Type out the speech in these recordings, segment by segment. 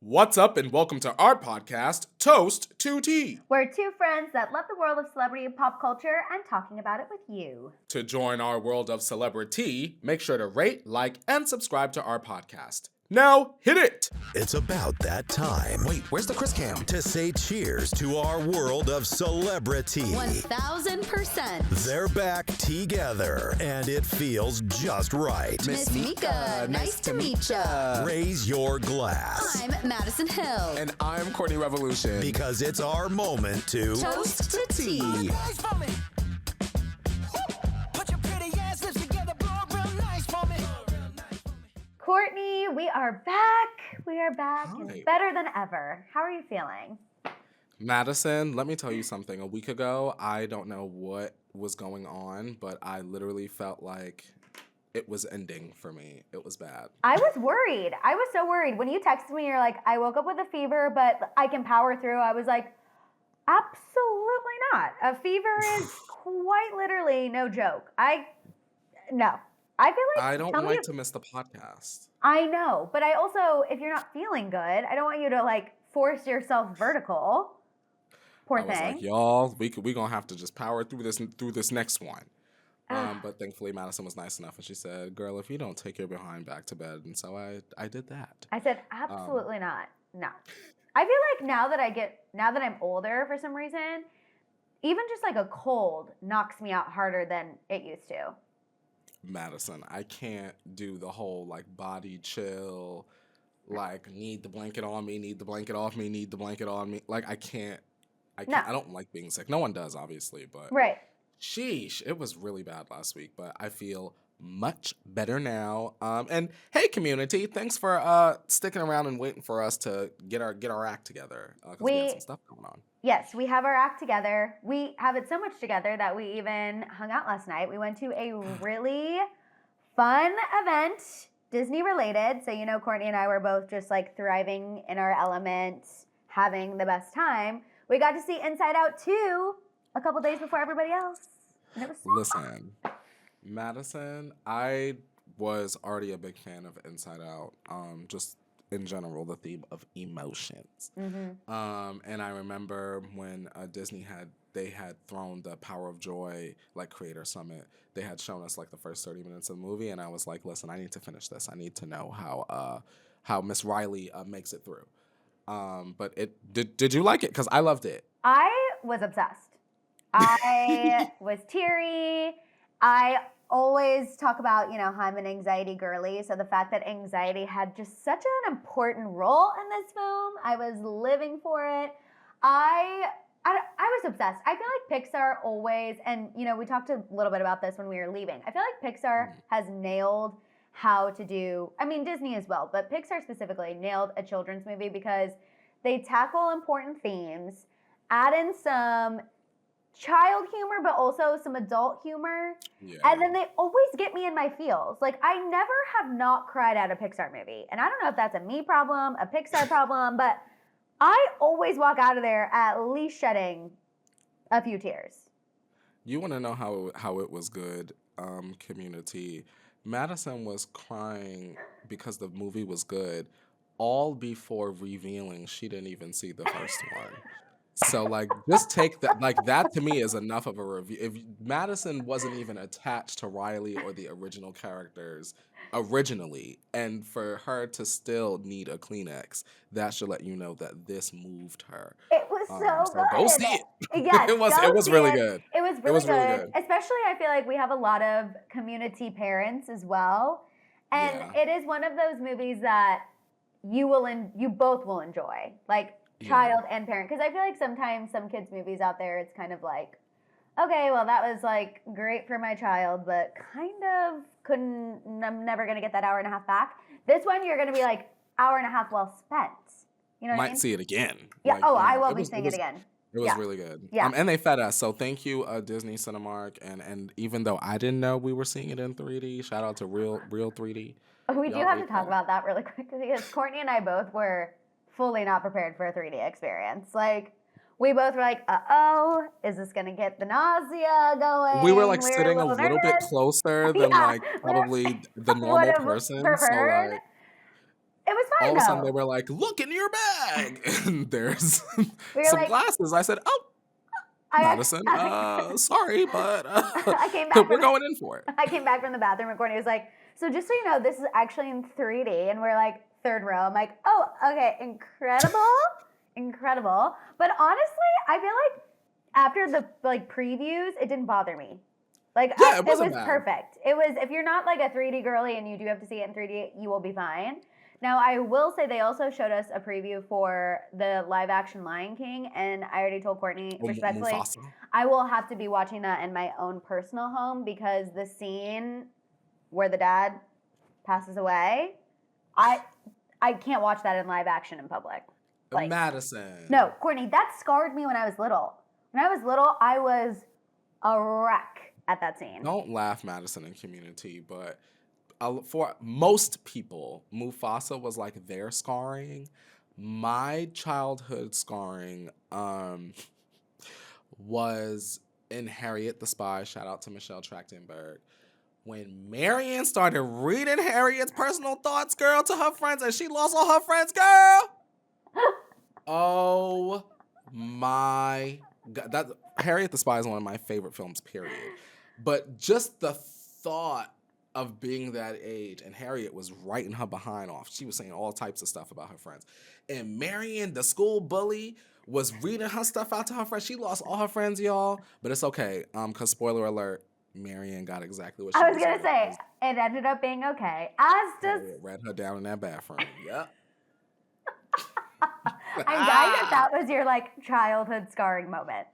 What's up, and welcome to our podcast, Toast to Tea. We're two friends that love the world of celebrity and pop culture and talking about it with you. To join our world of celebrity, make sure to rate, like, and subscribe to our podcast. Now, hit it! It's about that time. Wait, where's the Chris Cam? To say cheers to our world of celebrity. 1000%. They're back together, and it feels just right. Miss Mika, nice to meet ya. Raise your glass. I'm Maddison Hill. And I'm Courtney Revolution. Because it's our moment to Toast to tea. Courtney, we are back. We are back Hi. and better than ever. How are you feeling? Maddison, let me tell you something. A week ago, I don't know what was going on, but I literally felt like it was ending for me. It was bad. I was worried. I was so worried. When you texted me, you're like, I woke up with a fever, but I can power through. I was like, absolutely not. A fever is quite literally no joke. No. I feel like I don't like to miss the podcast. I know, but I also, if you're not feeling good, I don't want you to like force yourself vertical. Poor I was thing. like, y'all, we gonna have to just power through this next one. But thankfully, Madison was nice enough, and she said, "Girl, if you don't take your behind back to bed," and so I did that. I said, absolutely not. No. I feel like now that I'm older for some reason, even just like a cold knocks me out harder than it used to. Madison, I can't do the whole like body chill, like need the blanket on me, need the blanket off me, need the blanket on me. Like I can't. No. I don't like being sick. No one does, obviously, but Right. sheesh, it was really bad last week. But I feel much better now. And hey, community, thanks for sticking around and waiting for us to get our act together because we had some stuff going on. Yes, we have our act together. We have it so much together that we even hung out last night. We went to a really fun event, Disney related. So, Courtney and I were both just like thriving in our element, having the best time. We got to see Inside Out 2 a couple days before everybody else. And it was so Listen, Madison, I was already a big fan of Inside Out. Just in general, the theme of emotions. And I remember when Disney had thrown the Power of Joy like Creator Summit. They had shown us like the first 30 minutes of the movie, and I was like, listen, I need to finish this. I need to know how Miss Riley makes it through. But did you like it? Because I loved it. I was obsessed. I was teary. I always talk about, how I'm an anxiety girly. So the fact that anxiety had just such an important role in this film, I was living for it. I was obsessed. I feel like Pixar always, and we talked a little bit about this when we were leaving. I feel like Pixar has nailed how to do, Disney as well, but Pixar specifically nailed a children's movie because they tackle important themes, add in some child humor, but also some adult humor. Yeah. And then they always get me in my feels. Like, I never have not cried at a Pixar movie. And I don't know if that's a me problem, a Pixar problem, but I always walk out of there at least shedding a few tears. You want to know how it was good, community? Madison was crying because the movie was good, all before revealing she didn't even see the first one. So, like, just take that. Like, that to me is enough of a review. If Madison wasn't even attached to Riley or the original characters originally, and for her to still need a Kleenex, that should let you know that this moved her. It was so good. Go see it. Yes, it was really good. It was really good. Especially, I feel like we have a lot of community parents as well, and it is one of those movies that you both will enjoy. Like, child and parent, because I feel like sometimes some kids' movies out there, it's kind of like, okay, well, that was like great for my child, but kind of I'm never gonna get that hour and a half back. This one, you're gonna be like hour and a half well spent. You know what I mean? See it again. Yeah. Like, I will be seeing it again. It was really good. Yeah. And they fed us. So thank you, Disney Cinemark. And even though I didn't know we were seeing it in 3D, shout out to Real 3D. We do have to talk about that really quick because Courtney and I both were fully not prepared for a 3D experience. Like, we both were like, is this going to get the nausea going? We were like sitting a little bit closer than like probably the normal person. So like, It was fine All of a sudden, though. they were like, "Look in your bag," and there's We were some like, glasses. I said, "Oh, Madison, sorry, but I came back we're from going in for it." I came back from the bathroom and Courtney was like, so just so you know, this is actually in 3D. And we're like, third row. I'm like, oh, okay, incredible. Incredible. But honestly, I feel like after the like previews, it didn't bother me. Like Yeah, it it wasn't was bad. perfect. It was, if you're not like a 3D girly and you do have to see it in 3D, you will be fine. Now I will say they also showed us a preview for the live action Lion King, and I already told Courtney respectfully, Mufasa. I will have to be watching that in my own personal home because the scene where the dad passes away, I can't watch that in live action in public. Like, Madison. no, Courtney, that scarred me when I was little. When I was little, I was a wreck at that scene. Don't laugh, Madison and Community, but for most people, Mufasa was like their scarring. My childhood scarring was in Harriet the Spy. Shout out to Michelle Trachtenberg. When Marion started reading Harriet's personal thoughts, girl, to her friends, and she lost all her friends, girl. Oh my God. That Harriet the Spy is one of my favorite films, period. But just the thought of being that age, and Harriet was writing her behind off. She was saying all types of stuff about her friends. And Marion, the school bully, was reading her stuff out to her friends. She lost all her friends, y'all. But it's okay. Because spoiler alert, Marion got exactly what she I was gonna deserved. say it ended up being okay. As does Harriet read her down in that bathroom. Yep. I'm glad that was your like childhood scarring moment.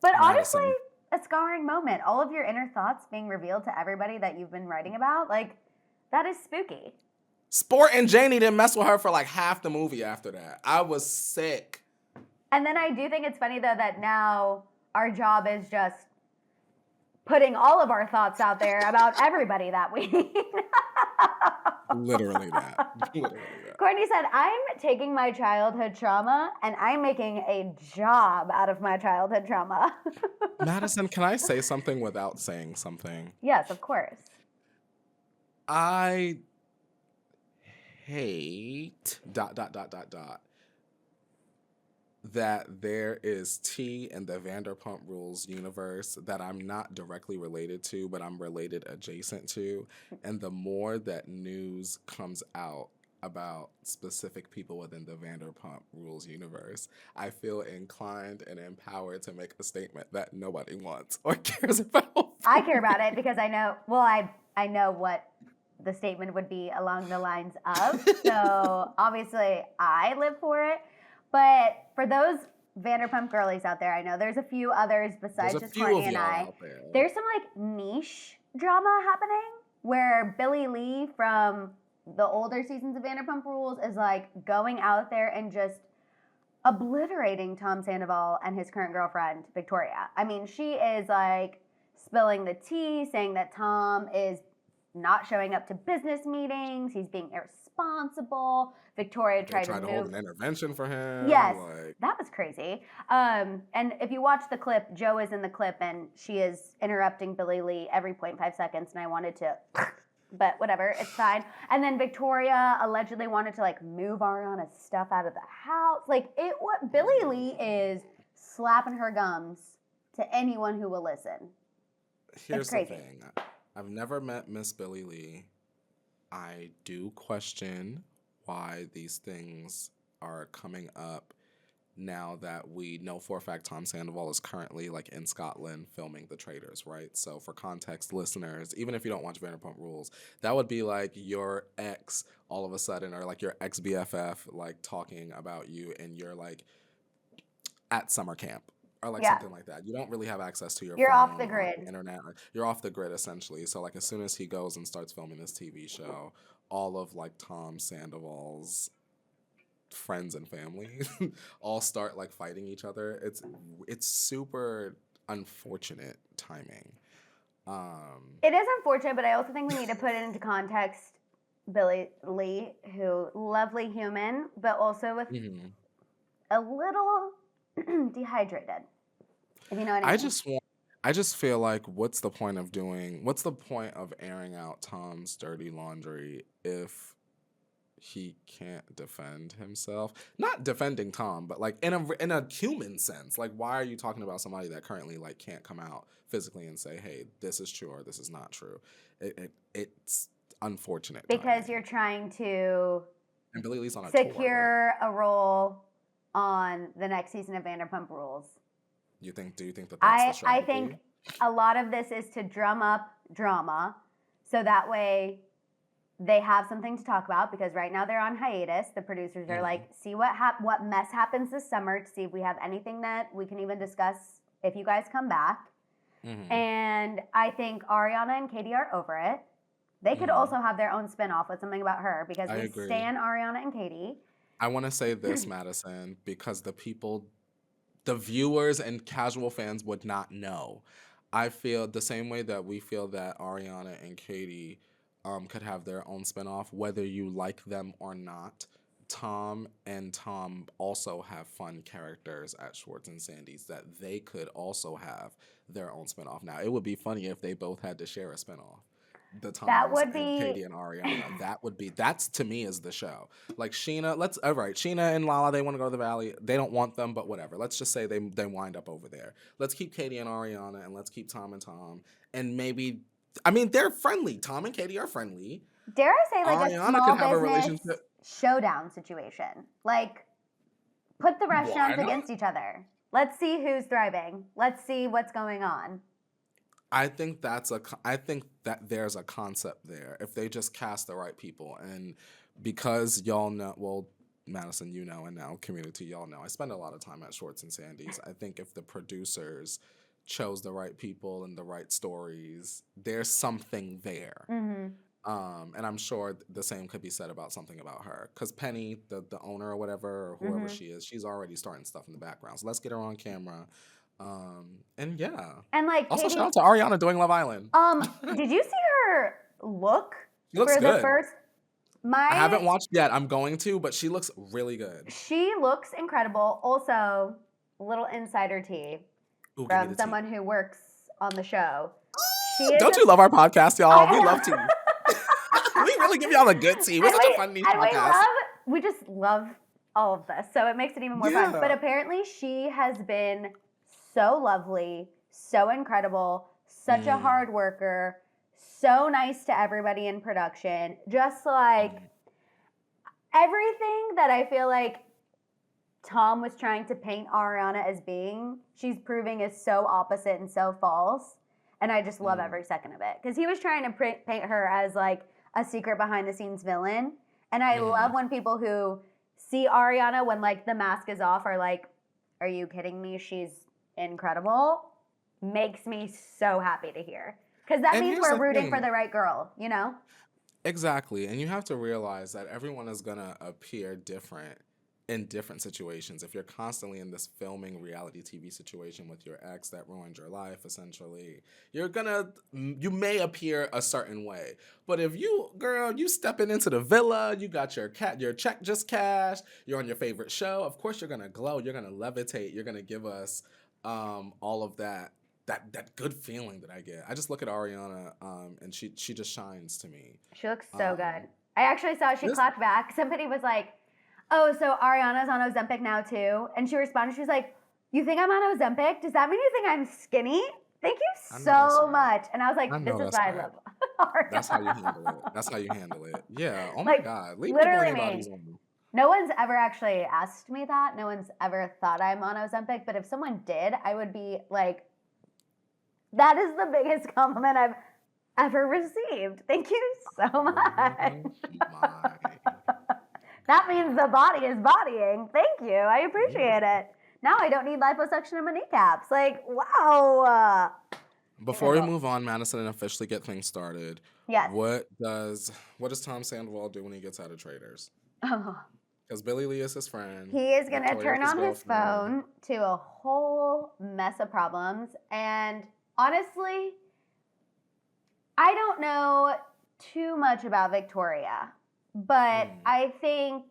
But Madison. honestly, a scarring moment. All of your inner thoughts being revealed to everybody that you've been writing about, like that is spooky. Sport and Janie didn't mess with her for like half the movie after that. I was sick. And then I do think it's funny though that now our job is just putting all of our thoughts out there about everybody that we meet. Literally that. Literally that. Courtney said, I'm taking my childhood trauma and I'm making a job out of my childhood trauma. Madison, can I say something without saying something? Yes, of course. I hate ... that there is tea in the Vanderpump Rules universe that I'm not directly related to, but I'm related adjacent to. And the more that news comes out about specific people within the Vanderpump Rules universe, I feel inclined and empowered to make a statement that nobody wants or cares about. I care about it because I know, well, I know what the statement would be along the lines of. So obviously I live for it. But for those Vanderpump girlies out there, I know there's a few others besides just Courtney and I. There's some like niche drama happening where Billie Lee from the older seasons of Vanderpump Rules is like going out there and just obliterating Tom Sandoval and his current girlfriend, Victoria. I mean, she is like spilling the tea, saying that Tom is not showing up to business meetings, he's being irresponsible. Victoria tried to hold an intervention for him. Yes, that was crazy. And if you watch the clip, Joe is in the clip and she is interrupting Billie Lee every 0.5 seconds, and I wanted to, but whatever, it's fine. And then Victoria allegedly wanted to like move Ariana's stuff out of the house. Like Billie Lee is slapping her gums to anyone who will listen. Here's the thing. I've never met Miss Billie Lee. I do question why these things are coming up now that we know for a fact Tom Sandoval is currently like in Scotland filming The Traitors, right? So for context, listeners, even if you don't watch Vanderpump Rules, that would be like your ex all of a sudden, or like your ex-BFF like talking about you and you're like at summer camp. Or like something like that. You don't really have access to your phone off the grid. Internet. You're off the grid essentially. So like as soon as he goes and starts filming this TV show, all of like Tom Sandoval's friends and family all start like fighting each other. It's super unfortunate timing. It is unfortunate, but I also think we need to put it into context. Billie Lee, who lovely human, but also with a little dehydrated. If you know what I mean. I just feel like what's the point of airing out Tom's dirty laundry if he can't defend himself. Not defending Tom, but like in a human sense. Like, why are you talking about somebody that currently like can't come out physically and say, hey, this is true or this is not true? It's unfortunate. Because you're trying to and Billie Lee's on a secure a role on the next season of Vanderpump Rules. Do you think that that's the strategy? I think a lot of this is to drum up drama, so that way they have something to talk about, because right now they're on hiatus. The producers are like, see what mess happens this summer, to see if we have anything that we can even discuss if you guys come back. And I think Ariana and Katy are over it. They could also have their own spinoff with something about her, because we stan Ariana and Katy. I want to say this, Maddison, because the viewers and casual fans would not know. I feel the same way that we feel that Ariana and Katy could have their own spinoff, whether you like them or not. Tom also have fun characters at Schwartz and Sandy's that they could also have their own spinoff. Now, it would be funny if they both had to share a spinoff. The Toms and Katy and Ariana. That's to me is the show. Like Sheena, Sheena and Lala, they want to go to the Valley. They don't want them, but whatever. Let's just say they wind up over there. Let's keep Katy and Ariana, and let's keep Tom and Tom. And maybe, I mean, they're friendly. Tom and Katy are friendly. Dare I say, like Ariana a small have business showdown situation? Like, put the restaurants against each other. Let's see who's thriving. Let's see what's going on. I think that there's a concept there if they just cast the right people. And because y'all know, well, Maddison, you know, and now community, y'all know, I spend a lot of time at Schwartz and Sandy's. I think if the producers chose the right people and the right stories, there's something there. And I'm sure the same could be said about something about her. Because Penny, the owner or whatever, or whoever she is, she's already starting stuff in the background. So let's get her on camera. And yeah. And like also Katy, shout out to Ariana doing Love Island. Did you see her look She looks for good. the first? I haven't watched yet. I'm going to, but she looks really good. She looks incredible. Also, a little insider tea from someone who works on the show. Don't you love our podcast, y'all? We love tea. We really give y'all a good tea. We're such a fun niche podcast. We just love all of this, so it makes it even more fun. But apparently she has been so lovely, so incredible, such a hard worker, so nice to everybody in production. Just like everything that I feel like Tom was trying to paint Ariana as being, she's proving is so opposite and so false. And I just love every second of it. Because he was trying to paint her as like a secret behind the scenes villain. And I love when people who see Ariana when like the mask is off are like, are you kidding me? She's incredible. Makes me so happy to hear. Because that means we're rooting for the right girl, you know? Exactly. And you have to realize that everyone is going to appear different in different situations. If you're constantly in this filming reality TV situation with your ex that ruined your life, essentially, you may appear a certain way. But if you stepping into the villa, you got your check just cashed, you're on your favorite show, of course you're going to glow, you're going to levitate, you're going to give us all of that good feeling that I get. I just look at Ariana and she just shines to me. She looks so good. I actually saw she clapped back. Somebody was like, oh, so Ariana's on Ozempic now too? And she responded, she was like, you think I'm on Ozempic? Does that mean you think I'm skinny? Thank you so much. And I was like, this is why I love Ariana. That's how you handle it. Yeah. Oh like, my God. Leave literally people bodies on. No one's ever actually asked me that. No one's ever thought I'm on Ozempic. But if someone did, I would be like, that is the biggest compliment I've ever received. Thank you so much. That means the body is bodying. Thank you. I appreciate it. Now I don't need liposuction in my kneecaps. Like, wow. Before we move on, Maddison, and officially get things started. Yes. What does Tom Sandoval do when he gets out of Traders? Oh. Because Billie Lee is his friend. He is going to turn on his phone to a whole mess of problems. And honestly, I don't know too much about Victoria. But I think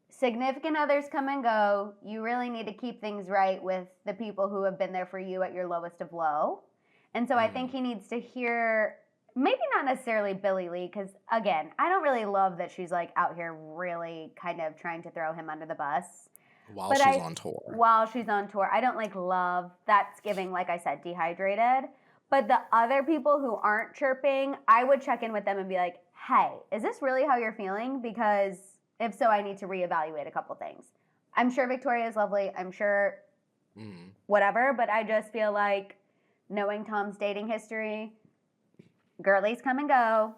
significant others come and go. You really need to keep things right with the people who have been there for you at your lowest of low. And so I think he needs to hear maybe not necessarily Billie Lee, because again, I don't really love that she's like out here really kind of trying to throw him under the bus. While she's on tour. While she's on tour. I don't like love. That's giving, like I said, dehydrated. But the other people who aren't chirping, I would check in with them and be like, hey, is this really how you're feeling? Because if so, I need to reevaluate a couple things. I'm sure Victoria is lovely. I'm sure whatever. But I just feel like knowing Tom's dating history, girlies come and go.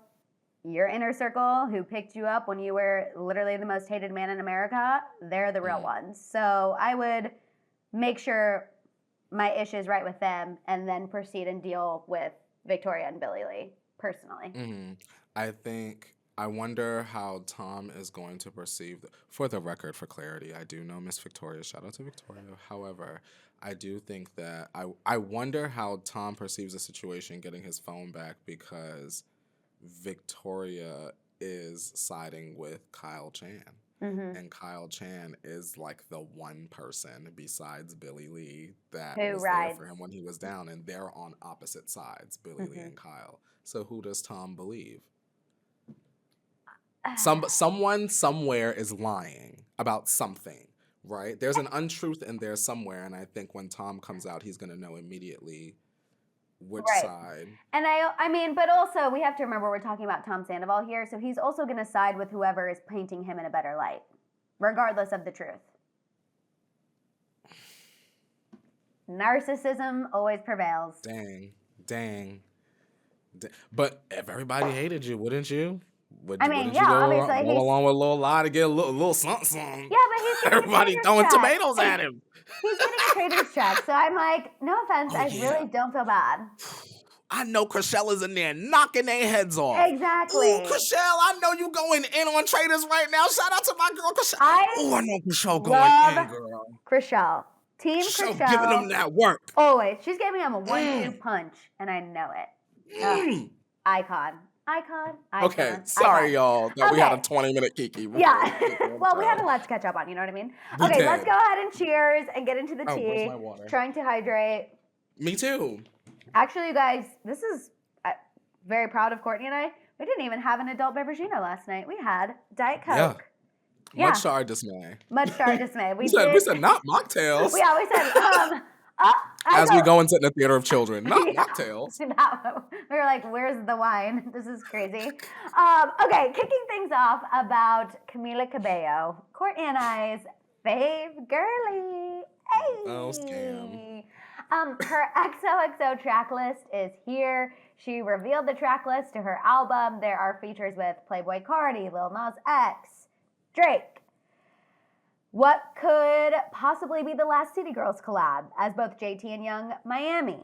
Your inner circle who picked you up when you were literally the most hated man in America, they're the real ones. So I would make sure my ish is right with them and then proceed and deal with Victoria and Billie Lee personally. I wonder how Tom is going to perceive, for the record, for clarity, I do know Miss Victoria. Shout out to Victoria. However, I do think that I wonder how Tom perceives the situation getting his phone back because Victoria is siding with Kyle Chan. And Kyle Chan is like the one person besides Billie Lee that was there for him when he was down. And they're on opposite sides, Billie Lee and Kyle. So who does Tom believe? Someone somewhere is lying about something, right? There's an untruth in there somewhere. And I think when Tom comes out, he's going to know immediately which side. And I mean, but also we have to remember we're talking about Tom Sandoval here, so he's also going to side with whoever is painting him in a better light, regardless of the truth. Narcissism always prevails. Dang. But if everybody hated you, wouldn't you? Obviously, you go along with a little lie to get a little something. Yeah, but he's everybody throwing tomatoes at him. He's getting a trader's check, so I'm like, no offense, I really don't feel bad. I know Chriselle is in there knocking their heads off. Exactly. Ooh, Chriselle, I know you going in on traders right now. Shout out to my girl, Chriselle. I know Chriselle going in, girl. Chriselle. Team Chriselle. Giving them that work. Always. She's giving him a 1-2 punch, and I know it. Icon. Okay, sorry, y'all, that we had a 20-minute kiki. Yeah. Well, we had a lot to catch up on, you know what I mean? Okay, let's go ahead and cheers and get into the tea. Where's my water? Trying to hydrate. Me too. Actually, you guys, this is very proud of Courtney and I. We didn't even have an adult beveragino last night. We had Diet Coke. Yeah. Much to our dismay. We said not mocktails. Yeah, we said, as we go into the theater of children, not mocktails. We were like, where's the wine? This is crazy. Okay, kicking things off about Camila Cabello, Courtney and I's fave girly. Hey. Oh, scam. Her XOXO track list is here. She revealed the track list to her album. There are features with Playboy Cardi, Lil Nas X, Drake. What could possibly be the last City Girls collab as both JT and Young Miami?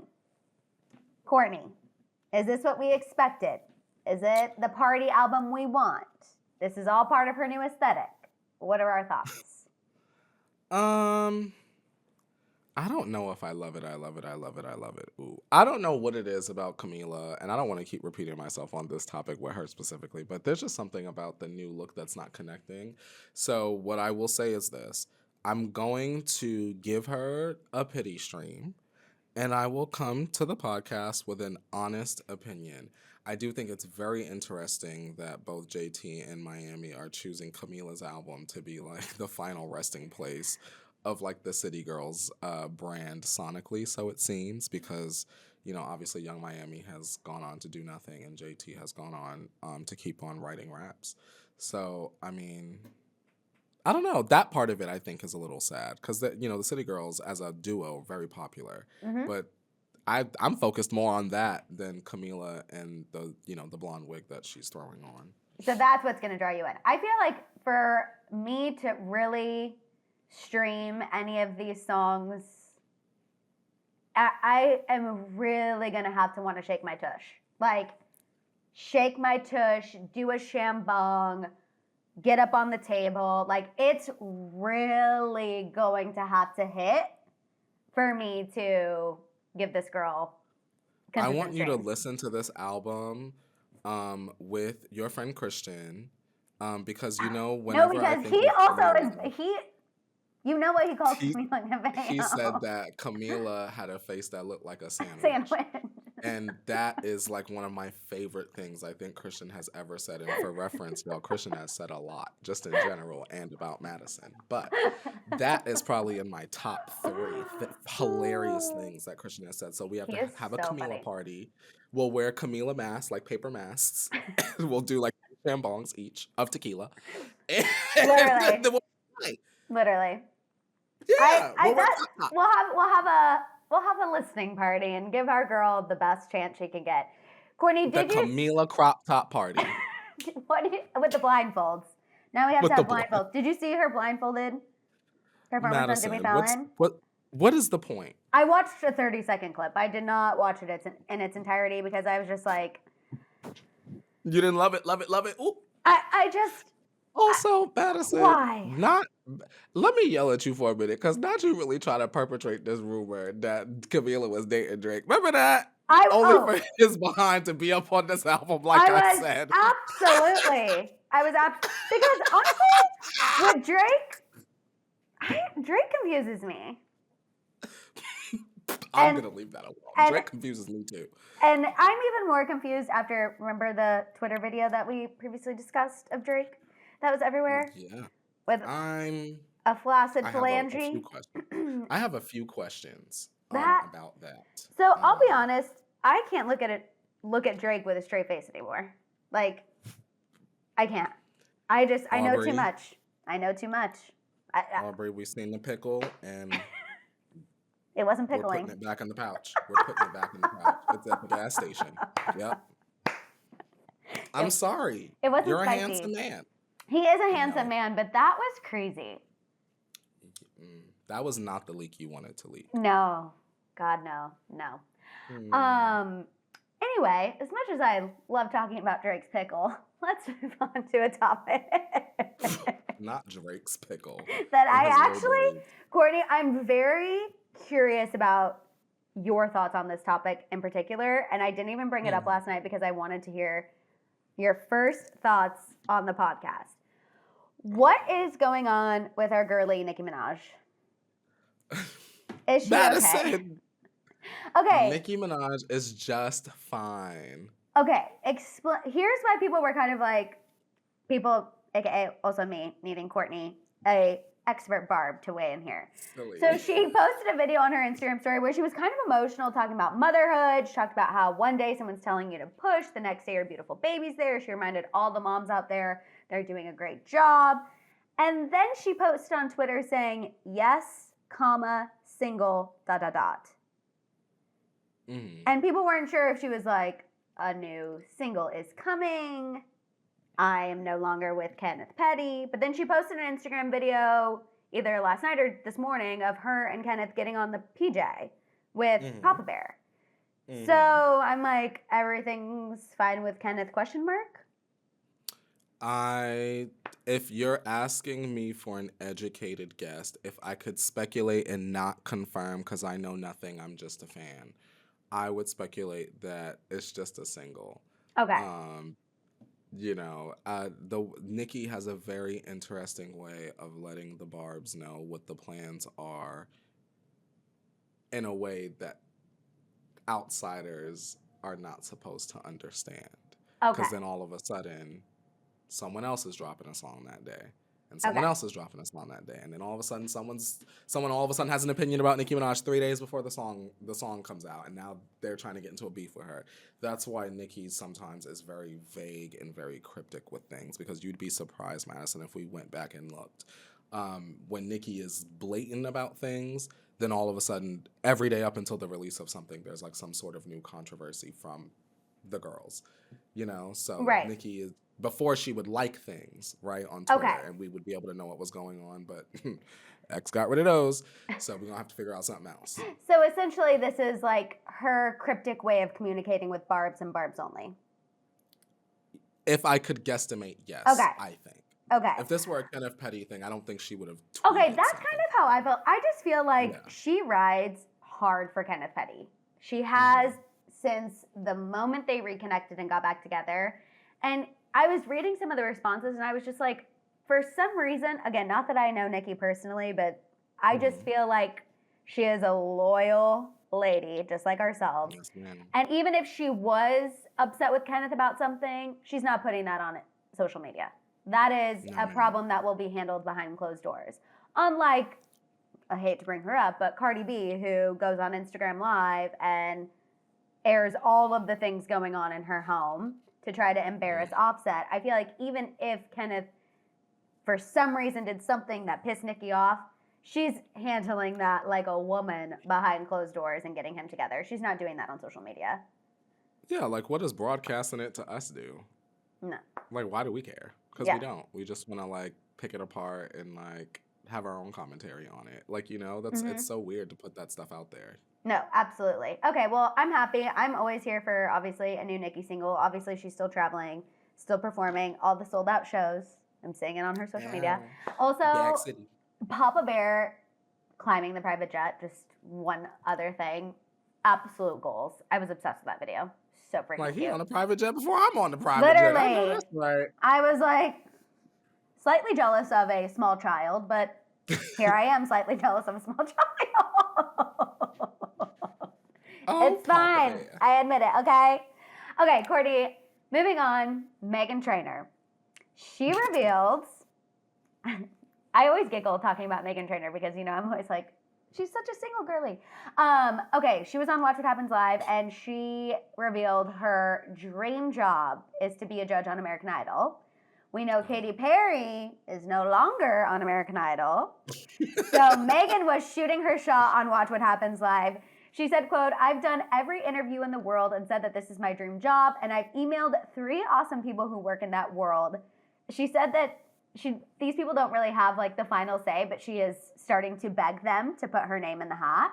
Courtney, is this what we expected? Is it the party album we want? This is all part of her new aesthetic. What are our thoughts? I don't know if I love it. Ooh. I don't know what it is about Camila, and I don't want to keep repeating myself on this topic with her specifically, but there's just something about the new look that's not connecting. So what I will say is this. I'm going to give her a pity stream, and I will come to the podcast with an honest opinion. I do think it's very interesting that both JT and Miami are choosing Camila's album to be like the final resting place of like the City Girls brand sonically, so it seems, because, you know, obviously Young Miami has gone on to do nothing and JT has gone on to keep on writing raps. So, I mean, I don't know. That part of it I think is a little sad because, you know, the City Girls as a duo, very popular. Mm-hmm. But I'm focused more on that than Camila and the, you know, the blonde wig that she's throwing on. So that's what's going to draw you in. I feel like for me to really stream any of these songs, I am really gonna have to want to shake my tush. Like, shake my tush, do a shambong, get up on the table. Like, it's really going to have to hit for me to give this girl consistent I want you to streams. listen to this album with your friend Christian, because, you know, whenever you know what he calls Camila Cabello. He said that Camila had a face that looked like a sandwich. And that is like one of my favorite things I think Christian has ever said. And for reference, y'all, Christian has said a lot, just in general and about Maddison. But that is probably in my top three hilarious things that Christian has said. So we have He to is have a so Camila funny. party. We'll wear Camila masks, like paper masks. We'll do like shambongs each of tequila. And Literally. then we'll play. Literally. Yeah, I we'll wear bet crop we'll have a listening party and give our girl the best chance she can get. Courtney, the did you Camila crop top party. with the blindfolds? Now we have With to have the blindfolds. Did you see her blindfolded performance on Jimmy Madison, Fallon? what is the point? I watched a 30-second clip. I did not watch it in its entirety because I was just like, You didn't love it. Ooh. I just Also, Madison, why? let me yell at you for a minute, because not you really try to perpetrate this rumor that Camila was dating Drake. Remember that? Only for his behind to be up on this album, like I said. Absolutely. Because honestly, with Drake confuses me. I'm going to leave that alone. Drake confuses me too. And I'm even more confused after, remember the Twitter video that we previously discussed of Drake that was everywhere? Yeah. With a flaccid phalange? I have a few questions about that. So I'll be honest, I can't look at Drake with a straight face anymore. Like, I can't. I know too much. I know too much. Aubrey, we've seen the pickle, and it wasn't we're pickling. putting it back in the pouch. It's at the gas station. Yep. I'm sorry. It wasn't You're spicy. a handsome man. He is a handsome man, but that was crazy. That was not the leak you wanted to leak. No. God, no. Anyway, as much as I love talking about Drake's pickle, let's move on to a topic. Not Drake's pickle. That Courtney, I'm very curious about your thoughts on this topic in particular, and I didn't even bring it up last night because I wanted to hear your first thoughts on the podcast. What is going on with our girly Nicki Minaj? Is she Madison. Okay. Nicki Minaj is just fine. Okay, here's why people were kind of like, aka also me, needing Courtney, a expert Barb, to weigh in here. Silly. So she posted a video on her Instagram story where she was kind of emotional, talking about motherhood. She talked about how one day someone's telling you to push, the next day your beautiful baby's there. She reminded all the moms out there they're doing a great job. And then she posted on Twitter saying, yes, single, ... And people weren't sure if she was like, a new single is coming. I am no longer with Kenneth Petty. But then she posted an Instagram video either last night or this morning of her and Kenneth getting on the PJ with Papa Bear. So I'm like, everything's fine with Kenneth ? If you're asking me for an educated guess, if I could speculate and not confirm because I know nothing, I'm just a fan, I would speculate that it's just a single. Okay. Nicki has a very interesting way of letting the Barbs know what the plans are in a way that outsiders are not supposed to understand. Okay. Because then all of a sudden, someone else is dropping a song that day. And someone else is dropping a song that day. And then all of a sudden, someone all of a sudden has an opinion about Nicki Minaj 3 days before the song comes out. And now they're trying to get into a beef with her. That's why Nicki sometimes is very vague and very cryptic with things. Because you'd be surprised, Madison, if we went back and looked. When Nicki is blatant about things, then all of a sudden, every day up until the release of something, there's like some sort of new controversy from the girls. So Nicki is... Before she would like things, right, on Twitter, and we would be able to know what was going on, but X got rid of those, so we're going to have to figure out something else. So essentially, this is like her cryptic way of communicating with Barbs and Barbs only. If I could guesstimate, yes, I think. Okay. If this were a Kenneth Petty thing, I don't think she would have Okay, that's kind of how I feel. I just feel like she rides hard for Kenneth Petty. She has since the moment they reconnected and got back together, and I was reading some of the responses, and I was just like, for some reason, again, not that I know Nicki personally, but I just feel like she is a loyal lady, just like ourselves. Yes, ma'am. And even if she was upset with Kenneth about something, she's not putting that on social media. That is No, a ma'am. problem that will be handled behind closed doors. Unlike, I hate to bring her up, but Cardi B, who goes on Instagram Live and airs all of the things going on in her home to try to embarrass Offset. I feel like even if Kenneth, for some reason, did something that pissed Nicki off, she's handling that like a woman behind closed doors and getting him together. She's not doing that on social media. Yeah, like what does broadcasting it to us do? No. Like, why do we care? Because Yeah. we don't. We just want to like pick it apart and like have our own commentary on it. Like, you know, that's it's so weird to put that stuff out there. No, absolutely. Okay, well, I'm happy. I'm always here for, obviously, a new Nicki single. Obviously, she's still traveling, still performing, all the sold-out shows. I'm seeing it on her social media. Also, Dag City. Papa Bear climbing the private jet, just one other thing. Absolute goals. I was obsessed with that video. So freaking Like, he cute. on a private jet before I'm on the private jet. I know Literally. that's right. I was like slightly jealous of a small child, but here I am slightly jealous of a small child. Oh, It's fine. Papa Bear. I admit it, okay? Okay, Courtney, moving on. Meghan Trainor. She revealed, I always giggle talking about Meghan Trainor because, you know, I'm always like, she's such a single girly. Okay, she was on Watch What Happens Live, and she revealed her dream job is to be a judge on American Idol. We know Katy Perry is no longer on American Idol. So Meghan was shooting her shot on Watch What Happens Live. She said, quote, "I've done every interview in the world and said that this is my dream job, and I've emailed 3 awesome people who work in that world." She said that these people don't really have like the final say, but she is starting to beg them to put her name in the hat.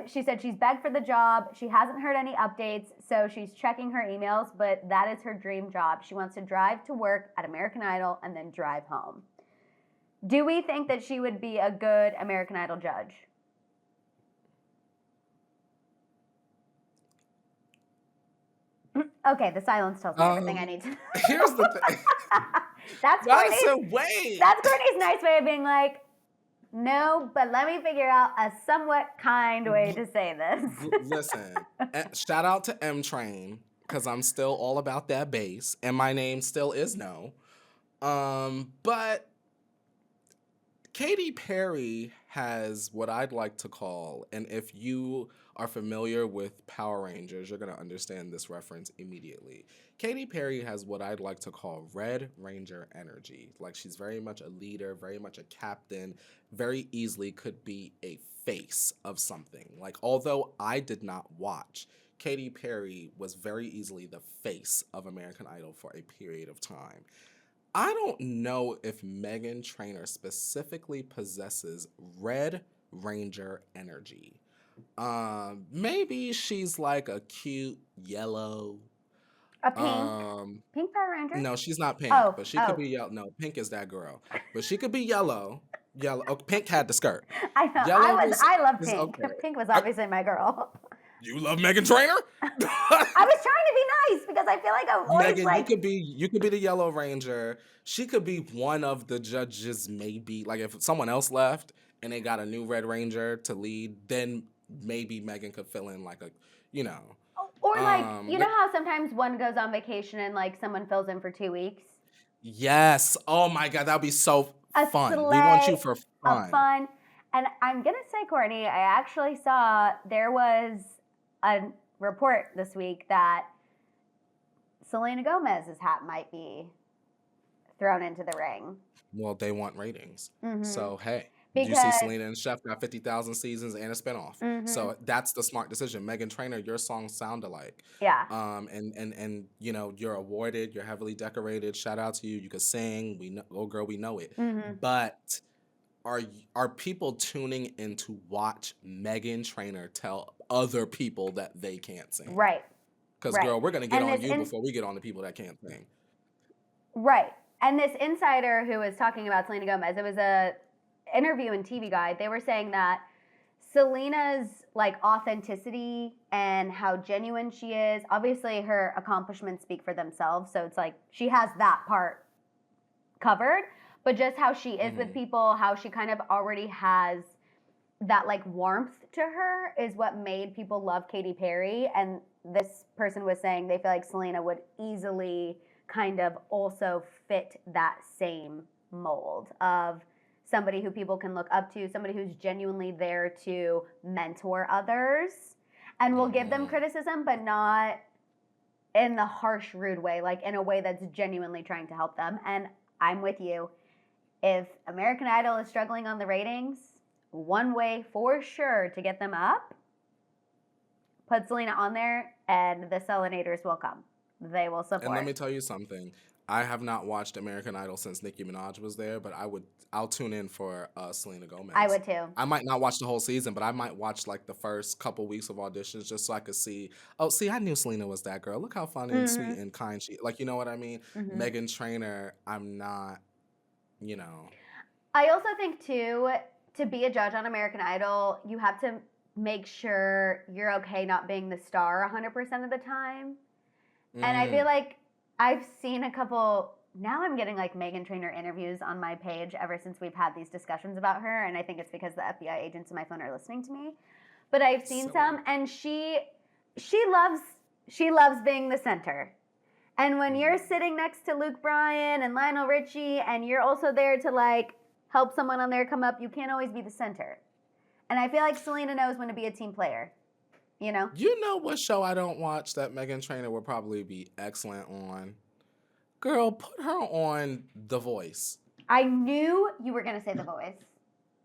She said she's begged for the job. She hasn't heard any updates, so she's checking her emails, but that is her dream job. She wants to drive to work at American Idol and then drive home. Do we think that she would be a good American Idol judge? Okay, the silence tells me everything I need to know. Here's the thing. That's Madison, wait. That's Courtney's nice way of being like, no, but let me figure out a somewhat kind way to say this. Listen, shout out to M Train, because I'm still all about that bass, and my name still is No. But Katy Perry has what I'd like to call, and if you are familiar with Power Rangers, you're going to understand this reference immediately. Katy Perry has what I'd like to call Red Ranger energy. Like, she's very much a leader, very much a captain, very easily could be a face of something. Like, although I did not watch, Katy Perry was very easily the face of American Idol for a period of time. I don't know if Meghan Trainor specifically possesses Red Ranger energy. Maybe she's like a cute yellow. A pink? Pink Power Ranger? No, she's not pink, Oh, but she could be yellow. No, pink is that girl. But she could be yellow. Yellow. Oh, pink had the skirt. I know. Yellow I love is pink. okay. Pink was obviously my girl. You love Meghan Trainor? I was trying to be nice because I feel like I'm always Meghan, like... you could be the Yellow Ranger. She could be one of the judges, maybe. Like, if someone else left and they got a new Red Ranger to lead, then maybe Meghan could fill in like a, you know. Or like, you know how sometimes one goes on vacation and like someone fills in for 2 weeks? Yes. Oh my God, that would be so fun. We sleigh want you for fun. of fun. And I'm going to say, Courtney, I actually saw there was a report this week that Selena Gomez's hat might be thrown into the ring. Well, they want ratings. Mhm. So, hey. Because, you see Selena and Chef got 50,000 seasons and a spinoff. So that's the smart decision. Meghan Trainor, your songs sound alike. Yeah. And you know, you're awarded, you're heavily decorated. Shout out to you. You could sing. We know, oh girl, we know it. But are people tuning in to watch Meghan Trainor tell other people that they can't sing? Right. Because girl, we're gonna get And on you before we get on the people that can't sing. Right. And this insider who was talking about Selena Gomez, it was a interview in TV Guide. They were saying that Selena's like authenticity and how genuine she is, obviously her accomplishments speak for themselves, so it's like she has that part covered, but just how she is with people, how she kind of already has that like warmth to her is what made people love Katy Perry. And this person was saying they feel like Selena would easily kind of also fit that same mold of somebody who people can look up to, somebody who's genuinely there to mentor others and will give them criticism, but not in the harsh, rude way, like in a way that's genuinely trying to help them. And I'm with you. If American Idol is struggling on the ratings, one way for sure to get them up, put Selena on there and the Selenators will come. They will support. And let me tell you something. I have not watched American Idol since Nicki Minaj was there, but I'll tune in for Selena Gomez. I would too. I might not watch the whole season, but I might watch like the first couple weeks of auditions just so I could see, oh, see, I knew Selena was that girl. Look how funny and sweet and kind she, like, you know what I mean? Meghan Trainor, I'm not, you know. I also think too, to be a judge on American Idol, you have to make sure you're okay not being the star 100% of the time. And I feel like I've seen a couple, now I'm getting like Meghan Trainor interviews on my page ever since we've had these discussions about her. And I think it's because the FBI agents in my phone are listening to me. But I've seen some, and she loves being the center. And when you're sitting next to Luke Bryan and Lionel Richie, and you're also there to like help someone on there come up, you can't always be the center. And I feel like Selena knows when to be a team player. You know? You know what show I don't watch that Meghan Trainor would probably be excellent on? Girl, put her on The Voice. I knew you were going to say The Voice.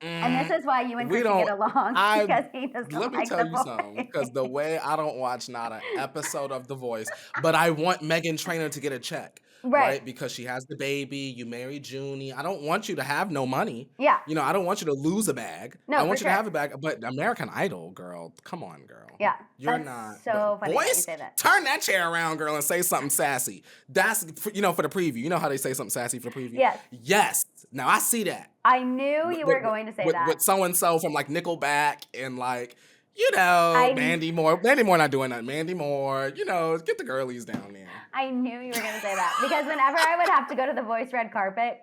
And this is why you and Christian get along, because he doesn't Let me like tell The you Voice. something, because the way I don't watch not an episode of The Voice, but I want Meghan Trainor to get a check. Right? Because she has the baby, you married Junie. I don't want you to have no money. Yeah. You know, I don't want you to lose a bag. No, I want for you to sure. have a bag. But American Idol, girl, come on, girl. Yeah. You're that's not. so funny that you Voice, say that. turn that chair around, girl, and say something sassy. That's, you know, for the preview. You know how they say something sassy for the preview? Yes. Yes. Now, I see that. I knew you were going to say that. With so-and-so from, like, Nickelback and, like, you know, Mandy Moore. Mandy Moore not doing that. Mandy Moore, you know, get the girlies down there. I knew you were going to say that. Because whenever I would have to go to The Voice red carpet,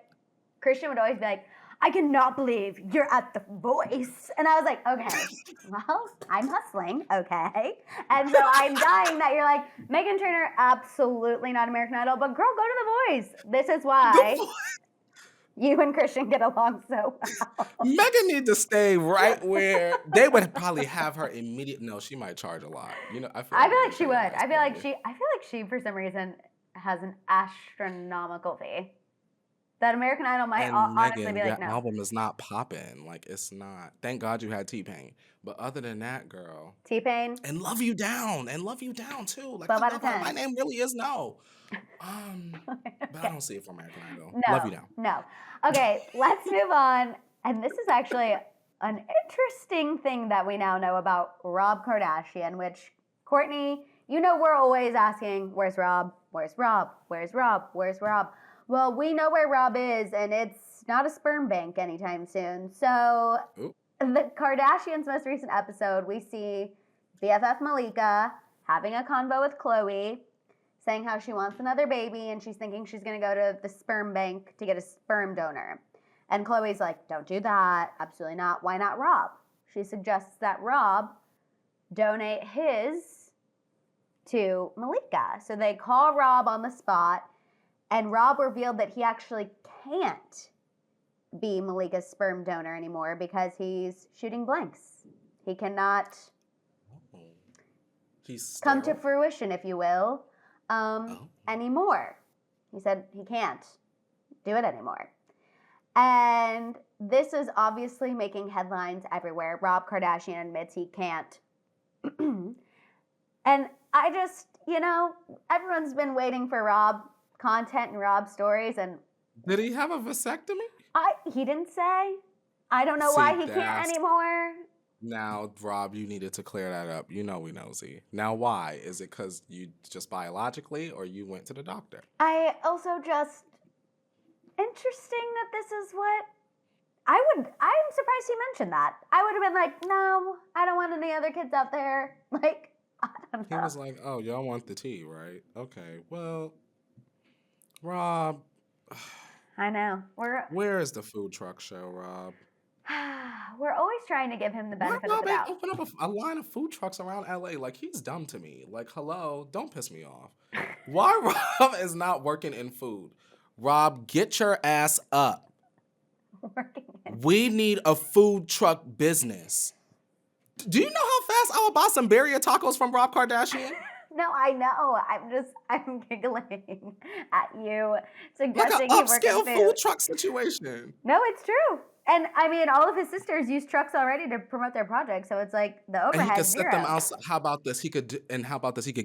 Christian would always be like, I cannot believe you're at The Voice. And I was like, okay, well, I'm hustling, okay? And so I'm dying that you're like, Meghan Trainor, absolutely not American Idol, but girl, go to The Voice. This is why you and Christian get along so well. Meghan need to stay right where they would probably have her immediate. No, she might charge a lot. You know, I feel like she would. I feel like she for some reason has an astronomical fee. That American Idol might honestly Meghan, be like, that no. album is not popping. Like, it's not. Thank God you had T-Pain. But other than that, girl. T-Pain. And Love You Down. And Love You Down, too. Like, 12 out of 10. My name really is No. But I don't see it for American Idol. No, Love You Down. No. Okay, let's move on. And this is actually an interesting thing that we now know about Rob Kardashian, which, Courtney, you know we're always asking, where's Rob? Where's Rob? Where's Rob? Where's Rob? Well, we know where Rob is, and it's not a sperm bank anytime soon. So the Kardashians' most recent episode, we see BFF Malika having a convo with Khloe, saying how she wants another baby, and she's thinking she's going to go to the sperm bank to get a sperm donor. And Khloe's like, don't do that. Absolutely not. Why not Rob? She suggests that Rob donate his to Malika. So they call Rob on the spot, and Rob revealed that he actually can't be Malika's sperm donor anymore because he's shooting blanks. He cannot come to fruition, if you will, anymore. He said he can't do it anymore. And this is obviously making headlines everywhere. Rob Kardashian admits he can't. And I just, you know, everyone's been waiting for Rob content and Rob stories. And did he have a vasectomy? He didn't say. I don't know why he can't anymore. Now, Rob, you needed to clear that up. You know we nosy. Now, why? Is it because you just biologically, or you went to the doctor? I also just, interesting that this is what, I'm surprised he mentioned that. I would have been like, no, I don't want any other kids out there. Like, I don't know. He was like, oh, y'all want the tea, right? Okay, well, Rob. I know. Where is the food truck show, Rob? We're always trying to give him the Why benefit of Rob the ain't doubt. open up a line of food trucks around LA? Like, he's dumb to me. Like, hello, don't piss me off. Why Rob is not working in food? Rob, get your ass up. Working in. We need a food truck business. Do you know how fast I would buy some birria tacos from Rob Kardashian? No, I know. I'm giggling at you Like suggesting an he work in upscale food. food truck situation. No, it's true. And I mean, all of his sisters use trucks already to promote their projects, so it's like the And he overhead could set them zero. outside. How about this? He could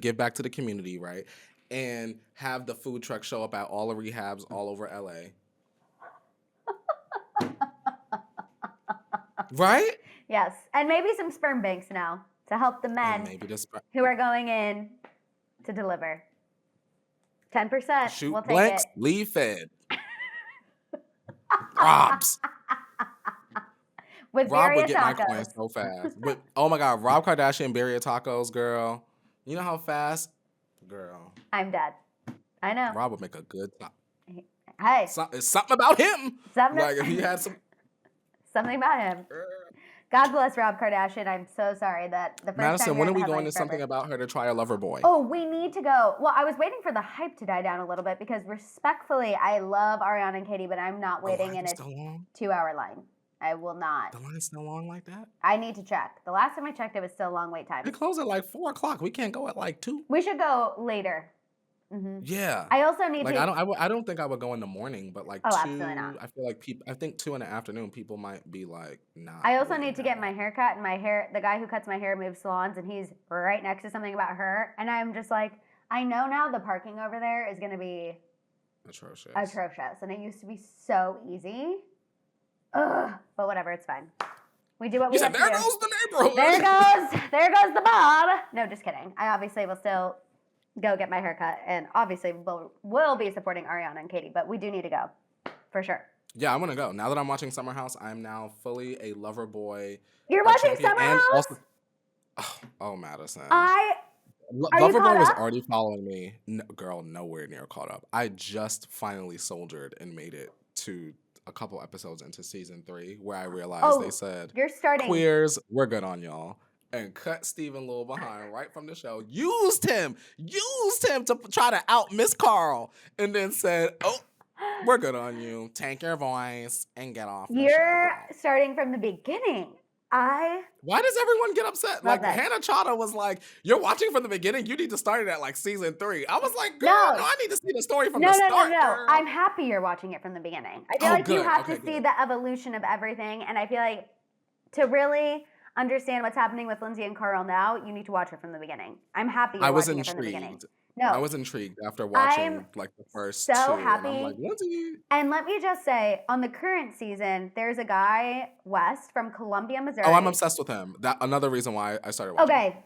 give back to the community, right? And have the food truck show up at all the rehabs all over LA. Right? Yes, and maybe some sperm banks now to help the And men maybe this who are going in to deliver. 10%. shoot We'll take blanks, it. leave fed. Rob's. With Rob would birria get my tacos. coins so fast. But oh my God, Rob Kardashian birria tacos, girl. You know how fast, girl. I'm dead. I know. Rob would make a good top. Hey, It's something about him. Something- Like if he had some. something about him. God bless Rob Kardashian. I'm so sorry that the first Madison, time when you're are in we the going to headlines something forever. about her to try a lover boy? Oh, we need to go. Well, I was waiting for the hype to die down a little bit because respectfully, I love Ariana and Katy, but I'm not waiting in Line is a so long. 2-hour line. I will not. The line's still long like that? I need to check. The last time I checked, it was still a long wait time. They close at like 4 o'clock. We can't go at like 2. We should go later. Hmm. Yeah. I also need Like to. I don't think I would go in the morning, but like Oh, 2. absolutely not. I feel like I think 2 in the afternoon people might be like, nah. I also waiting need to that get my long. hair cut, and my hair. The guy who cuts my hair moves salons, and he's right next to something about her, and I'm just like, I know now the parking over there is going to be Atrocious. atrocious, and it used to be so easy. Ugh, but whatever, it's fine. We do what we You have said to there do. goes the neighborhood. There goes the Bob. No, just kidding. I obviously will still go get my hair cut, and obviously will be supporting Ariana and Katy, but we do need to go, for sure. Yeah, I'm gonna go. Now that I'm watching Summer House, I'm now fully a lover boy. You're watching champion, Summer and House? also, oh, Madison. Are you Lover caught Boy was up? already following me. No, girl, nowhere near caught up. I just finally soldiered and made it to a couple episodes into season 3, where I realized they said, You're starting. queers, we're good on y'all. And cut Stephen Little behind right from the show. Used him to try to out Miss Carl. And then said, oh, we're good on you. Tank your voice and get off the You're show. starting from the beginning. Why does everyone get upset? Like, that. Hannah Chata was like, you're watching from the beginning? You need to start it at, like, season 3. I was like, girl, No. no, I need to see the story from No, the no, start, no. girl. I'm happy you're watching it from the beginning. I feel Oh, like you good. have Okay, to see good. the evolution of everything, and I feel like to really understand what's happening with Lindsay and Carl now, you need to watch it from the beginning. I'm happy you're I was watching it from the beginning. intrigued. No, I was intrigued after watching, I'm like, the first so 2. happy. And I'm like, Lindsay. and let me just say, on the current season, there's a guy, West, from Columbia, Missouri. Oh, I'm obsessed with him. That another reason why I started watching. Okay.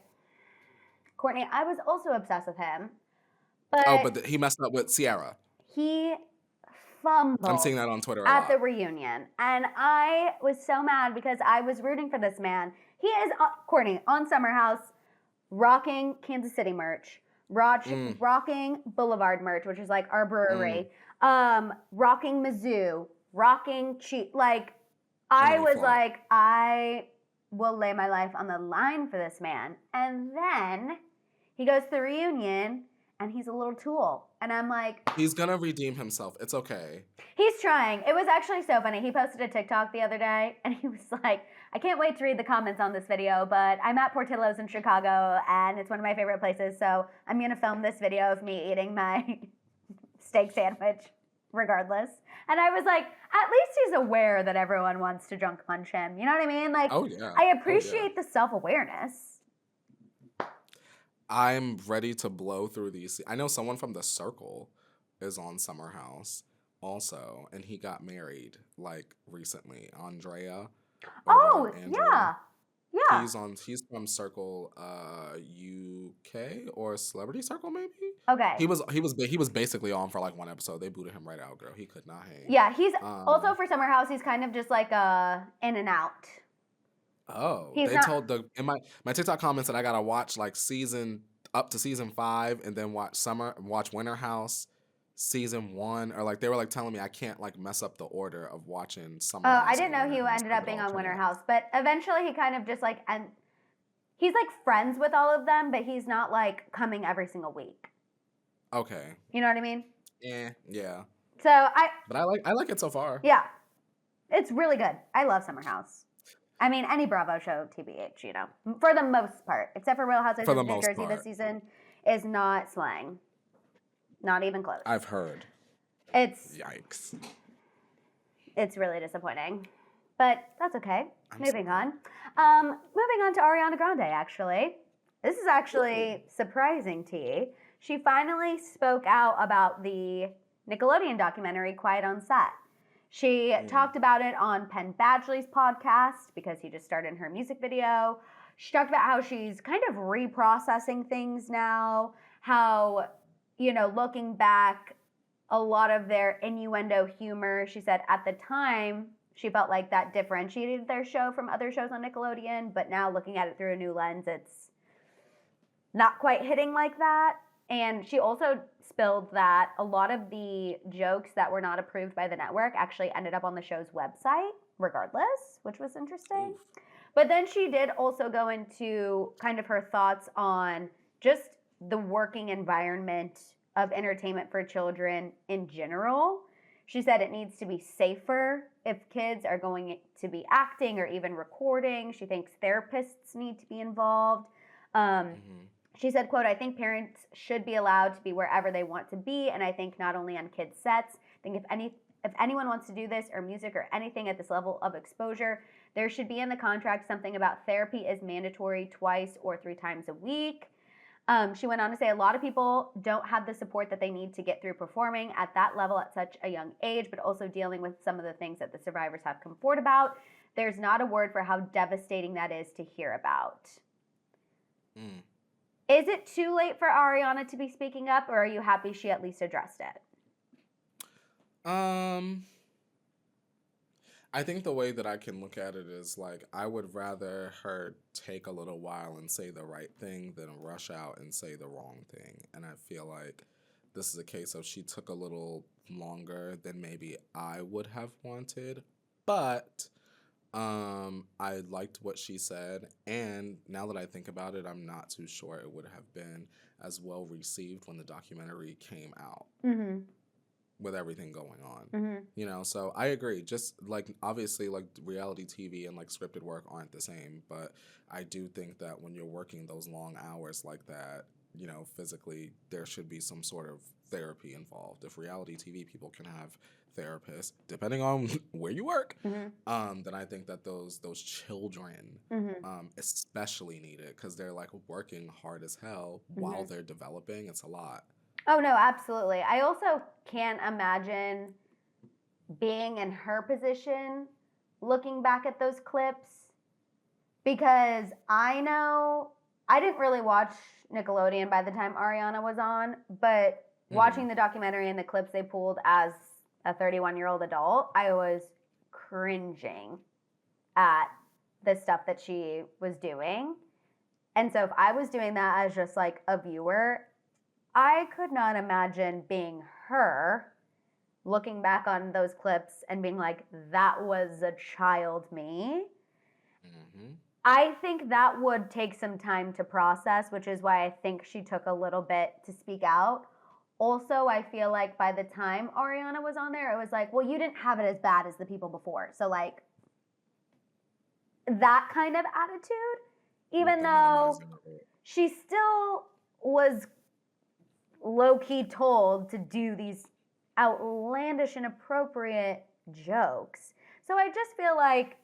Courtney, I was also obsessed with him. But, Oh, but he messed up with Sierra. he fumbled I'm seeing that on Twitter a at lot. the reunion. And I was so mad because I was rooting for this man. He is, Courtney, on Summer House, rocking Kansas City merch, rocking Boulevard merch, which is like our brewery, rocking Mizzou, rocking Cheat. Like, I And then he was flopped. like, I will lay my life on the line for this man. And then he goes to the reunion and he's a little tool. And I'm like, He's gonna redeem himself. It's okay. he's trying. It was actually so funny. He posted a TikTok the other day and he was like, I can't wait to read the comments on this video, but I'm at Portillo's in Chicago and it's one of my favorite places. So I'm going to film this video of me eating my steak sandwich regardless. And I was like, at least he's aware that everyone wants to drunk punch him. You know what I mean? Like, Oh, yeah. I appreciate the self-awareness. I'm ready to blow through these. I know someone from The Circle is on Summer House also, and he got married, like, recently. Andrea. or Oh, whatever, Andrew. yeah. Yeah. He's from Circle UK or Celebrity Circle maybe. Okay. He was basically on for like one episode. They booted him right out, girl. He could not hang. Yeah, he's also Um, for Summer House, he's kind of just like in and out. Oh, He's they not- told in my TikTok comments that I gotta watch like up to season 5 and then watch Winter House, season 1, or like they were like telling me I can't like mess up the order of watching Summer Oh, House. I didn't or know he Winter House, ended because up it being all on Winter connects. House, but eventually he kind of just like, and he's like friends with all of them, but he's not like coming every single week. Okay. You know what I mean? Yeah. So But I like it so far. yeah, it's really good. I love Summer House. I mean, any Bravo show, TBH, you know, for the most part, except for Real Housewives For the of New most Jersey this part. season, is not slang. Not even close. I've heard. It's Yikes. really disappointing, but that's okay. I'm Moving sorry. on. Moving on to Ariana Grande. Actually, this is actually surprising. She finally spoke out about the Nickelodeon documentary Quiet on Set. She talked about it on Penn Badgley's podcast because he just starred in her music video. She talked about how she's kind of reprocessing things now, how, you know, looking back, a lot of their innuendo humor, she said at the time, she felt like that differentiated their show from other shows on Nickelodeon, but now looking at it through a new lens, it's not quite hitting like that. And she also spilled that a lot of the jokes that were not approved by the network actually ended up on the show's website, regardless, which was interesting. Oof. But then she did also go into kind of her thoughts on just the working environment of entertainment for children in general. She said it needs to be safer if kids are going to be acting or even recording. She thinks therapists need to be involved. She said, quote, I think parents should be allowed to be wherever they want to be, and I think not only on kids' sets. I think if anyone wants to do this or music or anything at this level of exposure, there should be in the contract something about therapy is mandatory twice or 3 times a week. She went on to say a lot of people don't have the support that they need to get through performing at that level at such a young age, but also dealing with some of the things that the survivors have come forward about. There's not a word for how devastating that is to hear about. Is it too late for Ariana to be speaking up, or are you happy she at least addressed it? I think the way that I can look at it is like I would rather her take a little while and say the right thing than rush out and say the wrong thing. And I feel like this is a case of she took a little longer than maybe I would have wanted, but I liked what she said, and now that I think about it, I'm not too sure it would have been as well received when the documentary came out. With everything going on, you know, so I agree. Just like obviously, like reality TV and like scripted work aren't the same, but I do think that when you're working those long hours like that, you know, physically, there should be some sort of therapy involved. If reality TV people can have therapists, depending on where you work, then I think that those children especially need it because they're like working hard as hell while they're developing. It's a lot. Oh, no, absolutely. I also can't imagine being in her position looking back at those clips because I know I didn't really watch Nickelodeon by the time Ariana was on, but watching the documentary and the clips they pulled as a 31-year-old adult, I was cringing at the stuff that she was doing. And so if I was doing that as just like a viewer, I could not imagine being her, looking back on those clips and being like, that was a child me. I think that would take some time to process, which is why I think she took a little bit to speak out. Also, I feel like by the time Ariana was on there, it was like, well, you didn't have it as bad as the people before. So, like, that kind of attitude, even though she still was low-key told to do these outlandish and inappropriate jokes. So I just feel like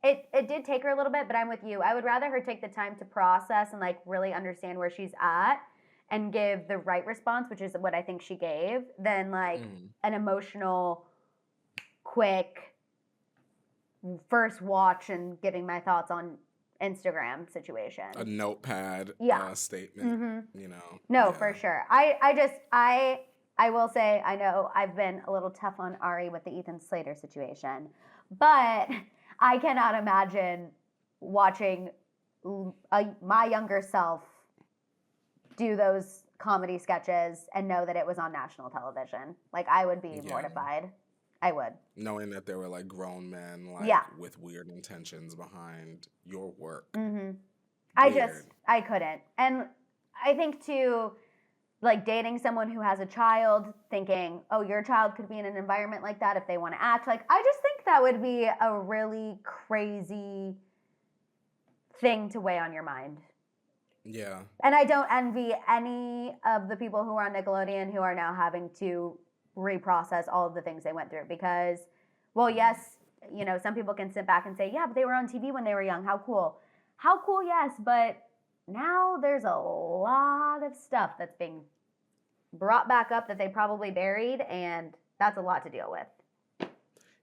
it did take her a little bit, but I'm with you. I would rather her take the time to process and like really understand where she's at and give the right response, which is what I think she gave, than like an emotional, quick first watch and giving my thoughts on Instagram situation. A notepad statement, you know. No, for sure. I will say, I know I've been a little tough on Ari with the Ethan Slater situation, but I cannot imagine watching my younger self do those comedy sketches and know that it was on national television. Like, I would be Yeah. mortified. I would. Knowing that there were like grown men like Yeah. with weird intentions behind your work. Mm-hmm. Weird. I couldn't. And I think too, like dating someone who has a child, thinking, oh, your child could be in an environment like that if they want to act. Like, I just think that would be a really crazy thing to weigh on your mind. Yeah. And I don't envy any of the people who are on Nickelodeon who are now having to reprocess all of the things they went through because, well, yes, you know, some people can sit back and say, yeah, but they were on TV when they were young. How cool. How cool, yes, but now there's a lot of stuff that's being brought back up that they probably buried, and that's a lot to deal with.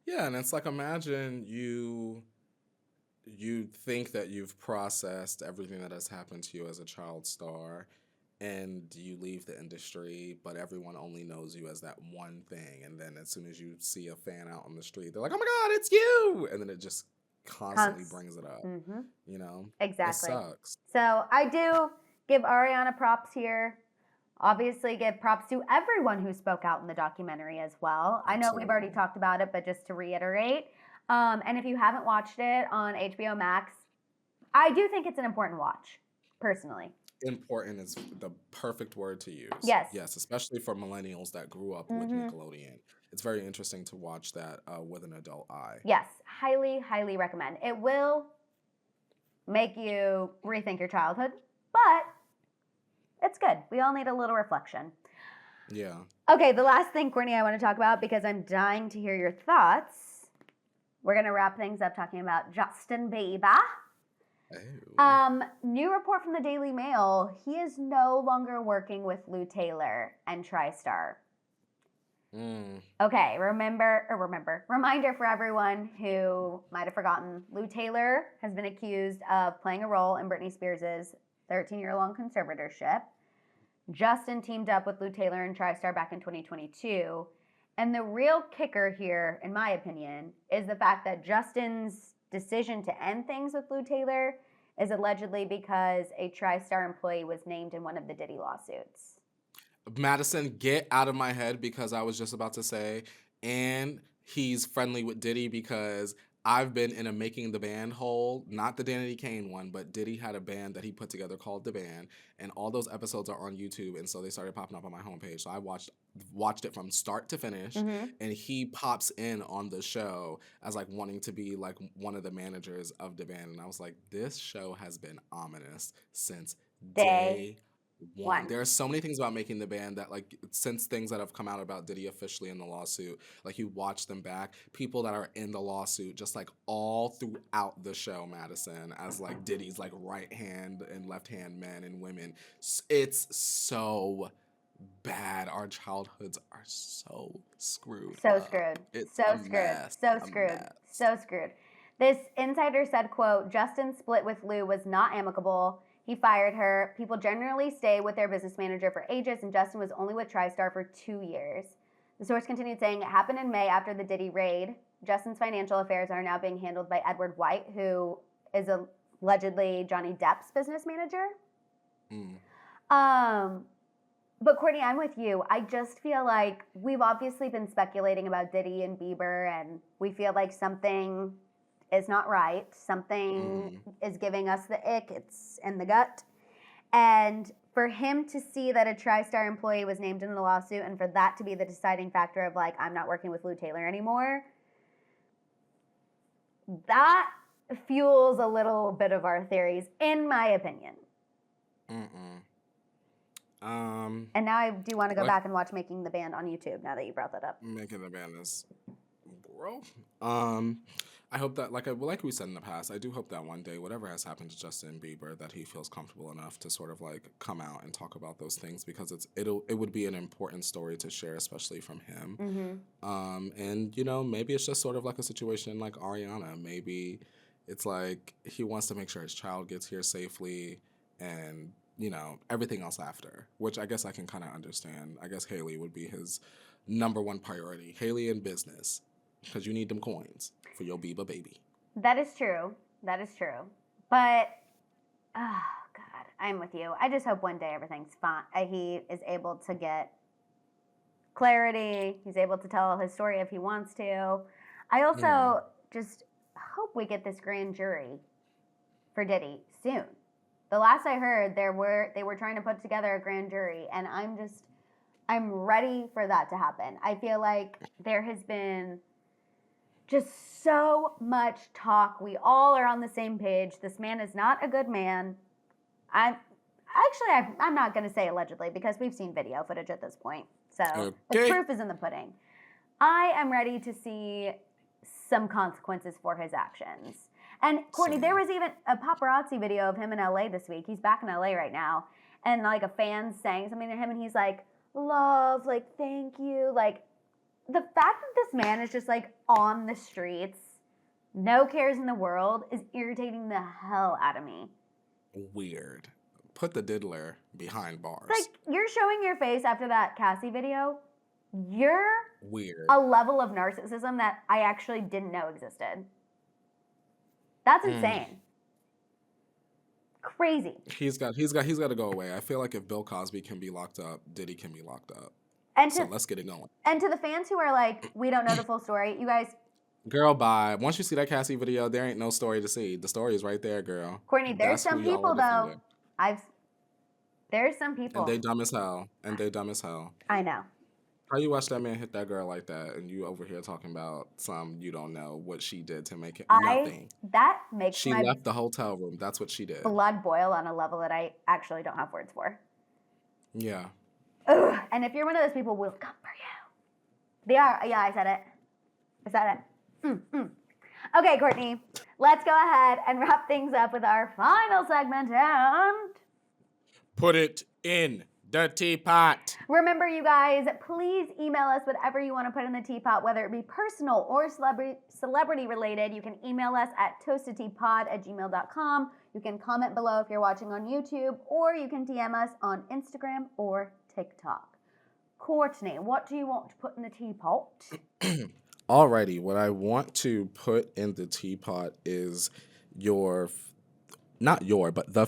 Yeah, and it's like, imagine you think that you've processed everything that has happened to you as a child star, and you leave the industry, but everyone only knows you as that one thing. And then as soon as you see a fan out on the street, they're like, oh my God, it's you! And then it just constantly brings it up, Mm-hmm. you know? Exactly. It sucks. So I do give Ariana props here. Obviously give props to everyone who spoke out in the documentary as well. I know we've already Absolutely. talked about it, but just to reiterate, and if you haven't watched it on HBO Max, I do think it's an important watch, personally. Important is the perfect word to use. Yes. Yes, especially for millennials that grew up with Nickelodeon. It's very interesting to watch that with an adult eye. Yes, highly, highly recommend. It will make you rethink your childhood, but it's good. We all need a little reflection. Yeah. Okay, the last thing, Courtney, I want to talk about because I'm dying to hear your thoughts. We're going to wrap things up talking about Justin Bieber. Oh. New report from the Daily Mail, he is no longer working with Lou Taylor and TriStar. Okay, reminder for everyone who might have forgotten, Lou Taylor has been accused of playing a role in Britney Spears' 13-year-long conservatorship. Justin teamed up with Lou Taylor and TriStar back in 2022. And the real kicker here, in my opinion, is the fact that Justin's decision to end things with Lou Taylor is allegedly because a TriStar employee was named in one of the Diddy lawsuits. Maddison, get out of my head, because I was just about to say, and he's friendly with Diddy, because I've been in a Making the Band hole, not the Danity Kane one, but Diddy had a band that he put together called The Band, and all those episodes are on YouTube, and so they started popping up on my homepage. So I watched it from start to finish, and he pops in on the show as like wanting to be like one of the managers of The Band, and I was like, this show has been ominous since day one. There are so many things about Making the Band that, like, since things that have come out about Diddy officially in the lawsuit, like, you watch them back, people that are in the lawsuit, just like all throughout the show, Maddison, as like Diddy's like right hand and left hand men and women. It's so bad. Our childhoods are so screwed. So up. screwed. It's So a screwed. mess. So A screwed. mess. So screwed. This insider said, quote, Justin's split with Lou was not amicable. He fired her. People generally stay with their business manager for ages, and Justin was only with TriStar for 2 years. The source continued saying it happened in May after the Diddy raid. Justin's financial affairs are now being handled by Edward White, who is allegedly Johnny Depp's business manager. But Courtney, I'm with you. I just feel like we've obviously been speculating about Diddy and Bieber, and we feel like something is not right. Something is giving us the ick. It's in the gut. And for him to see that a TriStar employee was named in the lawsuit, and for that to be the deciding factor of like, I'm not working with Lou Taylor anymore, that fuels a little bit of our theories, in my opinion. And now I do want to go back and watch Making the Band on YouTube, now that you brought that up. Making the Band is, bro. I hope that, like we said in the past, I do hope that one day, whatever has happened to Justin Bieber, that he feels comfortable enough to sort of like come out and talk about those things, because it would be an important story to share, especially from him. And, you know, maybe it's just sort of like a situation like Ariana. Maybe it's like he wants to make sure his child gets here safely, and, you know, everything else after, which I guess I can kind of understand. I guess Haley would be his number one priority. Haley in business, because you need them coins for your Bieber baby. That is true. That is true. But, oh, God. I'm with you. I just hope one day everything's fine. He is able to get clarity. He's able to tell his story if he wants to. I also just hope we get this grand jury for Diddy soon. The last I heard, they were trying to put together a grand jury, and I'm ready for that to happen. I feel like there has been just so much talk. We all are on the same page. This man is not a good man. I'm not going to say allegedly because we've seen video footage at this point. So the proof is in the pudding. I am ready to see some consequences for his actions. And Courtney, there was even a paparazzi video of him in LA this week. He's back in LA right now. And like a fan saying something to him and he's like, love, like, thank you. Like, the fact that this man is just like on the streets, no cares in the world, is irritating the hell out of me. Weird. Put the diddler behind bars. Like, you're showing your face after that Cassie video. You're weird. A level of narcissism that I actually didn't know existed. That's insane. Crazy. He's got to go away. I feel like if Bill Cosby can be locked up, Diddy can be locked up. So let's get it going. And to the fans who are like, we don't know the full story, you guys. Girl, bye. Once you see that Cassie video, there ain't no story to see. The story is right there, girl. Courtney, there's some people though. There's some people. And they dumb as hell. I know. How you watch that man hit that girl like that, and you over here talking about you don't know what she did to make it nothing. That makes she left the hotel room. That's what she did. Blood boil on a level that I actually don't have words for. Yeah. Ugh. And if you're one of those people, we'll come for you. Yeah, I said it. Okay, Courtney, let's go ahead and wrap things up with our final segment and put it in the teapot. Remember, you guys, please email us whatever you want to put in the teapot, whether it be personal or celebrity related. You can email us at toastedteapod@gmail.com. You can comment below if you're watching on YouTube, or you can DM us on Instagram or TikTok. Courtney, what do you want to put in the teapot? Alrighty, what I want to put in the teapot is the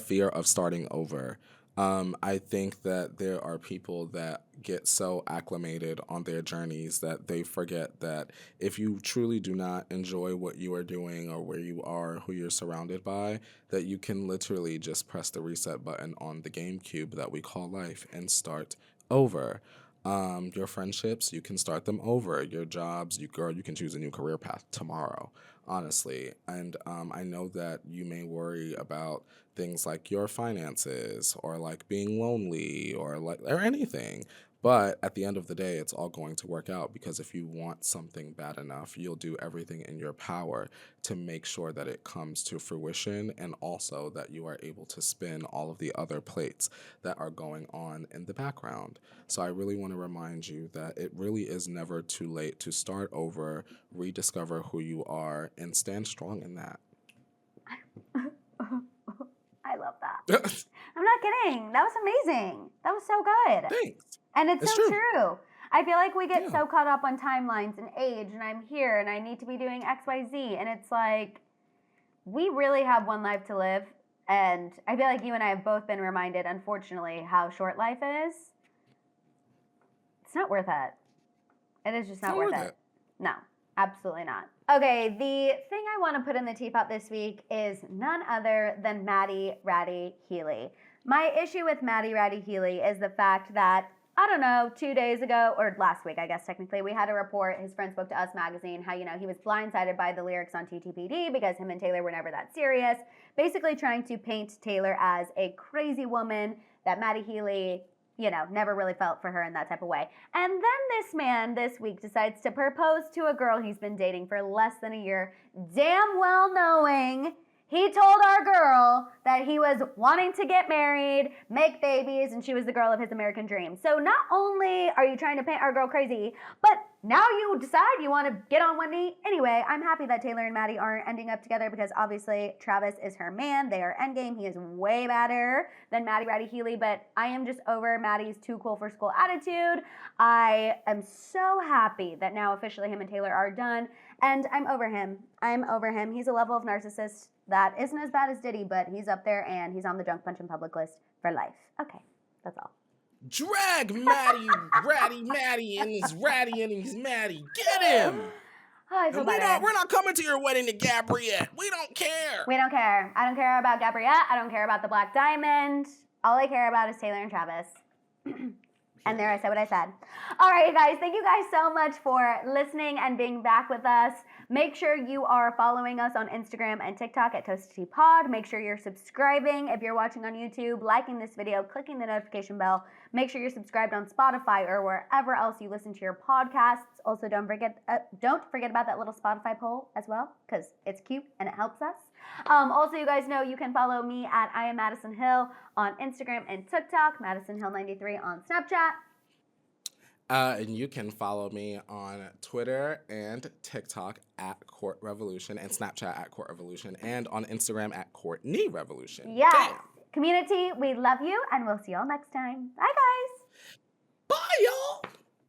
fear of starting over. I think that there are people that get so acclimated on their journeys that they forget that if you truly do not enjoy what you are doing or where you are, who you're surrounded by, that you can literally just press the reset button on the GameCube that we call life and start over. Your friendships, you can start them over. Your jobs, you can choose a new career path tomorrow, honestly. And I know that you may worry about things like your finances or like being lonely or anything. But at the end of the day, it's all going to work out because if you want something bad enough, you'll do everything in your power to make sure that it comes to fruition and also that you are able to spin all of the other plates that are going on in the background. So I really want to remind you that it really is never too late to start over, rediscover who you are, and stand strong in that. I love that. I'm not kidding. That was amazing. That was so good. Thanks. And it's so true. I feel like we get so caught up on timelines and age, and I'm here, and I need to be doing X, Y, Z. And it's like, we really have one life to live. And I feel like you and I have both been reminded, unfortunately, how short life is. It's not worth it. It is just not worth it. No, absolutely not. Okay, the thing I want to put in the teapot this week is none other than Matty Ratty Healy. My issue with Matty Ratty Healy is the fact that, I don't know, 2 days ago, or last week, I guess technically, we had a report, his friend spoke to Us Magazine, how, he was blindsided by the lyrics on TTPD because him and Taylor were never that serious, basically trying to paint Taylor as a crazy woman, that Matty Healy, never really felt for her in that type of way. And then this man this week decides to propose to a girl he's been dating for less than a year, damn well knowing he told our girl that he was wanting to get married, make babies, and she was the girl of his American dream. So not only are you trying to paint our girl crazy, but now you decide you want to get on one knee. Anyway, I'm happy that Taylor and Matty aren't ending up together because obviously Travis is her man. They are endgame. He is way better than Matty Ratty Healy, but I am just over Matty's too cool for school attitude. I am so happy that now officially him and Taylor are done. And I'm over him. He's a level of narcissist that isn't as bad as Diddy, but he's up there and he's on the junk punch in public list for life. Okay, that's all. Drag Matty, ratty Matty, and his ratty and his Matty. Get him! Oh, I feel better. We're not coming to your wedding to Gabriette. We don't care. We don't care. I don't care about Gabriette. I don't care about the Black Diamond. All I care about is Taylor and Travis. And there I said what I said. All right, guys. Thank you guys so much for listening and being back with us. Make sure you are following us on Instagram and TikTok at ToastTPod. Make sure you're subscribing if you're watching on YouTube, liking this video, clicking the notification bell. Make sure you're subscribed on Spotify or wherever else you listen to your podcasts. Also, don't forget about that little Spotify poll as well, because it's cute and it helps us. Also, you guys know you can follow me at I am Maddison Hill on Instagram and TikTok, Maddison Hill 93 on Snapchat. And you can follow me on Twitter and TikTok at Court Revolution and Snapchat at Court Revolution and on Instagram at Courtney Revolution. Yes. Damn. Community, we love you and we'll see you all next time. Bye, guys.